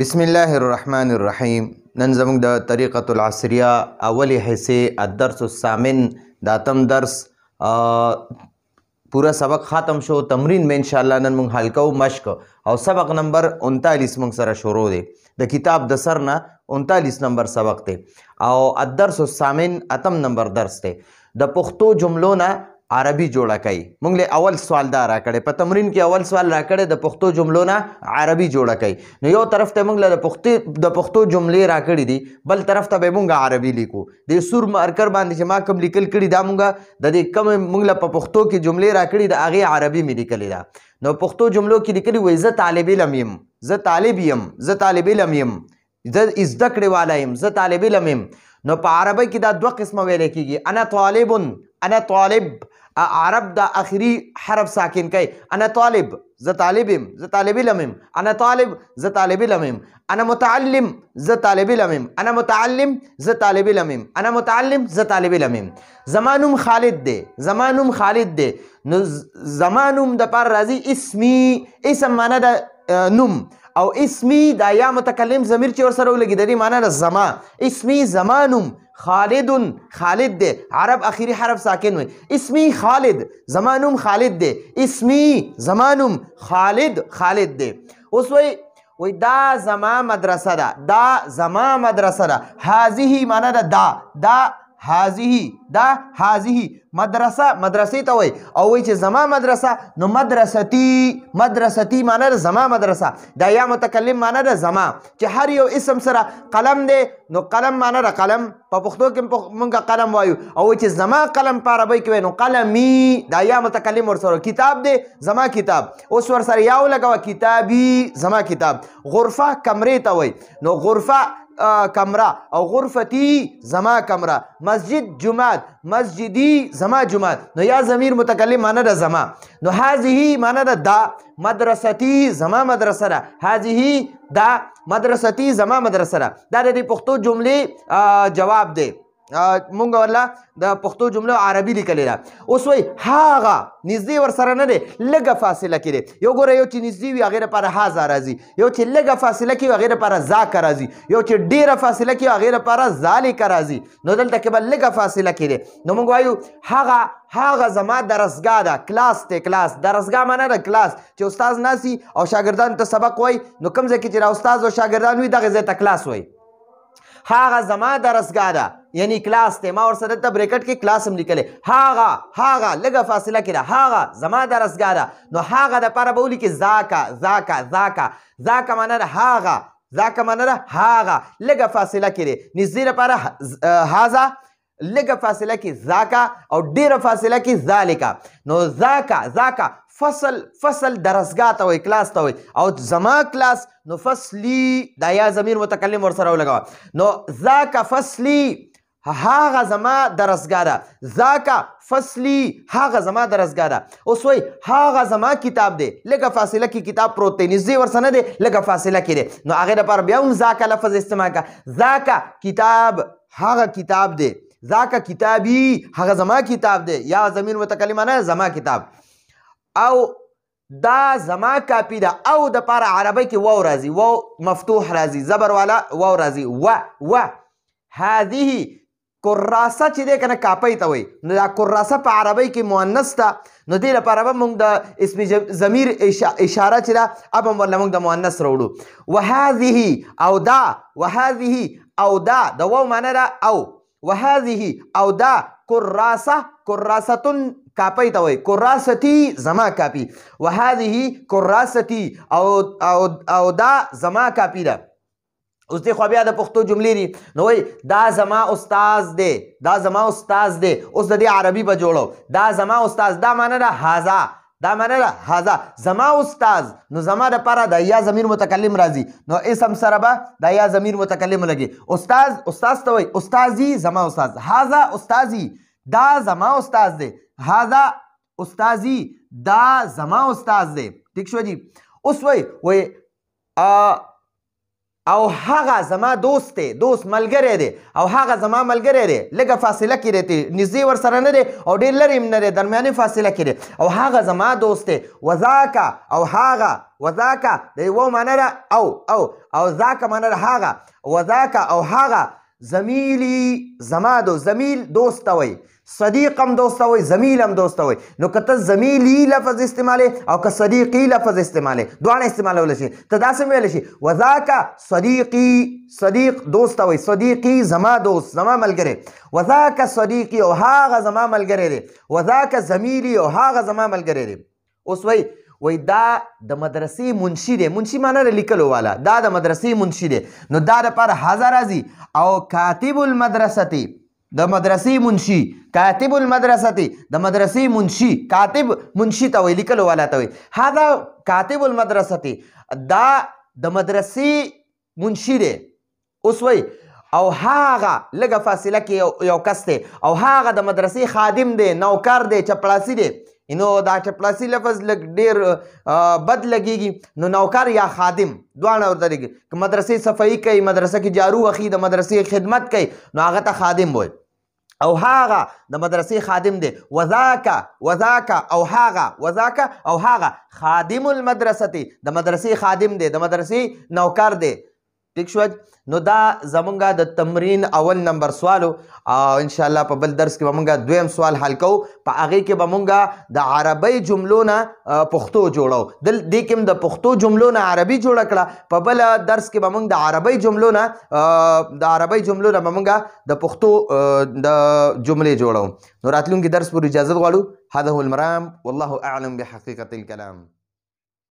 بسم الله الرحمن الرحیم. نن زموږ د طریقة العصریه اولی حصے الدرس الثامن د اتم درس پورا سبق ختم شو. تمرین میں انشاءاللہ نن موږ حل کوو مشق او سبق نمبر 39 موږ سره شروع دی د کتاب د سر نه 39 نمبر سبق دی او الدرس الثامن اتم نمبر درس دی. د پښتو جملو نه عربي جوړه کوي. موږ له اول سوال دا راکړی په تمرین کې اول سوال راکړی د پښتو جملو نه عربي جوړه کوي. نو یو طرف ته موږ له د پښتو جملې راکړي دي بل طرف ته به موږ عربي لیکو. د سور مارکر باندې چې ما کوم لیکل کړي دا موږ د دې کوم موږ له په پښتو کې جملې راکړي د هغې عربي مې لیکلې ده. نو پښتو جملو کې لیکلي وایي زه طالب علم یم، زه طالب یم، زه طالب علم یم، زه زده کړې والا یم، زه طالب علم یم. نو په عربی کې دا دوه قسمه ویل کېږي. انا طالب، انا طالب. عرب دا آخری حرف ساکن کوي. انا طالب، زه طالب یم، زه طالب علم یم. انا طالب، زه طالب علم یم. انا متعلم، زه طالب علم یم. انا متعلم، زه طالب علم یم. انا متعلم، زه طالب علم یم. زما نوم خالد دی، زما نوم خالد دی. نو زما نوم د پاره راځي اسمی. اسم معنا د نوم او اسمی دا یا متکلم ضمیر چې ورسره ولګي د دې معنا د زما. اسمی زما نوم خالدن، خالد دی. عرب آخری حرف ساکن وي. اسمی خالد، زما نوم خالد دی. اسمی زما نوم خالد، خالد دی. اوس وای دا زما مدرسه ده، دا زما مدرسه ده. هذه معنا ده دا هذه، دا هذه مدرسه، مدرسې ته وای او وای چې زما مدرسه نو مدرستی، مدرستی معنا ده زما مدرسه. دا یا متکلم معنا ده زما چې هر یو اسم سره قلم دی نو قلم معنا ده قلم. په پښتو کې مونږ قلم وایو او وای چې زما قلم په عربی کې وای نو قلمی. دا یا متکلم ورسره. کتاب دی زما کتاب. اوس ورسره یا ولګوه کتابی، زما کتاب. غرفه کمرې ته وای نو غرفه کمره او غرفتی زما کمره. مسجد جماعت، مسجدی زما جماعت. نو یا ضمیر متکلم معنا ده زما. نو هذه معنا ده دا. مدرستی زما مدرسه ده. هذه دا مدرستی زما مدرسه ده. دا د پښتو جملې جواب دی. مونږ ورله د پښتو جملو عربي لیکلې ده. اوس وایي هغه نږدې ورسره نه دی، لږه فاصله کې دی. یو ګوره یو چې نږدې وي هغې دپاره هذا راځي، یو چې لږه فاصله کې وي هغې دپاره ذاکه راځي، یو چې ډېره فاصله کې وي هغې دپاره ذالکه راځي. نو دلته کې به لږه فاصله کې دی. نو موږ وایو هغه زما درسګاه ده. کلاس دی، کلاس. درسګاه معنا ده کلاس چې استاد ناسي او شاګردانو ته سبق وایي نو کوم ځای کې چې استاد او شاګردان وي دغه ځای ته کلاس وایي. هغه زما درسګاه ده یعنی کلاس دی. ما ورسره ته بریکټ کې کلاس هم لیکلی. هغه لږه فاصله کې ده. هغه زما درسګاه ده. نو هغه دپاره به ولیکي ذاکه. ذاکه معنا ده هغه، ذاکه معنا ده هغه. لږه فاصله کې دی. نږدې دپاره هذا، لږه فاصله کې ذاکه او ډېره فاصله کې ذالکه. نو ذاکه فصل درسګاه ته وایي، کلاس ته وایي. او زما کلاس نو فصلی دا یا ضمیر متکلم ورسره ولګوه. نو ذاکه فصلی هغه زما درسګاه ده. ذاکه فصلی هغه زما درسګاه ده. اوس وایي هغه زما کتاب دی. لږه فاصله کې کتاب پروت دی، نږدې ورسره نه دی، لږه فاصله کې دی. نو هغې دپاره بیا هم ذاکه لفظ استعمال کړه. ذاکه کتاب، هغه کتاب دی. ذاکه کتابی هغه زما کتاب دی. یا ضمیر متکلم نه زما کتاب. او دا زما کاپی ده. او د پاره عربی کې واو راځي، واو مفتوح راځي، زبر والا واو راځي. و هذه کراسه چې دی کنه کاپی ته وایي. نو دا کراسه په عربی کې مؤنث ده. نو دې لپاره به موږ د اسم ضمیر اشاره چې ده اب هم ورله موږ د مؤنث راوړو. وهذه او دا، وهذه او دا د واو معنی ده او. وهذه او دا کراستون کاپی ته وایي. کراستی زما کاپی. وهذه کراستی او دا زما کاپی ده. اوس دی خو بیا د پښتو جملې دي. نو وایي دا زما استاز دی، دا زما استاز دی. اوس د دې عربي به جوړو. دا زما استاز، دا معنا ده هذا، دا معنا ده هذا. زما استاز نو زما دپاره د یا ضمیر متکلم راځي. نو اسم سره به د یا ضمیر متکلم لګي. استاز ته وایي استازي زما استاز. هذا استازي دا زما استاز دی. هذا استازي دا زما استاز دی. ٹھیک شو جی. اوس وایي او هغه زما دوست دی، دوست ملګری دی، او هغه زما ملګری دی، لږه فاصله کې دی، نږدې ورسره نه دی او ډېر لرې هم نه دی، درمیاني فاصله کې دی، او هغه زما دوست دی. وذاکه او هغه، وذاکه د یوه معنی ده او ذاکه معنی ده هغه، وذاکه او هغه زمیلی زما دوست، زمیل دوست ته وایي، صدیق هم دوست ته وایي، زمیل هم دوست ته وایي. نو که ته زمیلی لفظ استعمالې او که صدیقي لفظ استعمالې، دواړه استعمالولی شي. ته داسې ویلی شي وذاکه صدیقي، صدیق دوست ته وایي، صدیقي زما دوست، زما ملګری. وذاکه صدیقي او هغه زما ملګری دی. وذاکه زمیلی او هغه زما ملګری دی. اوس وایي دا د مدرسې منشي دی. منشي معنی د لیکلو والا، دا د مدرسې منشي دی. نو دا دپاره حذا راځي. او کاتب المدرستی د مدرسې منشي، کاتب المدرستی د مدرسې منشي، کاتب منشي ته وایي، لیکلو والا ته وایي. هذا کاتب المدرستی دا د مدرسې منشي دی. اوس وایي او هغه لږه فاصله کې یو کس دی، او هغه د مدرسې خادم دی، نوکر دی، چپړاسي دی. نو دا چپړاسي لفظ لږ ډېر بد لګېږي. نو نوکر یا خادم دواړه ورته لګي. که مدرسې صفایي کوي، مدرسه کې جارو اخلي، د مدرسې خدمت کوي، نو هغه ته خادم وایي. او هغه د مدرسې خادم دی. وذاکه او هغه، وذاکه او هغه خادم المدرستی د مدرسې خادم دی، د مدرسې نوکر دی. ٹھیک شو. نو دا زمونږه د تمرین اول نمبر سوالو. انشاءالله په بل درس کې به مونږه دویم سوال حل کوو. په هغې کې به مونږه د عربی جملو نه پښتو جوړو. دې کې هم د پښتو جملو نه عربي جوړه کړه. په بل درس کې به مونږ د عربی جملو نه به مونږه د پښتو د جملې جوړو. نو راتلونکي درس پورې اجازت غواړو. هذا هو المرام والله اعلم بحقیقة الكلام.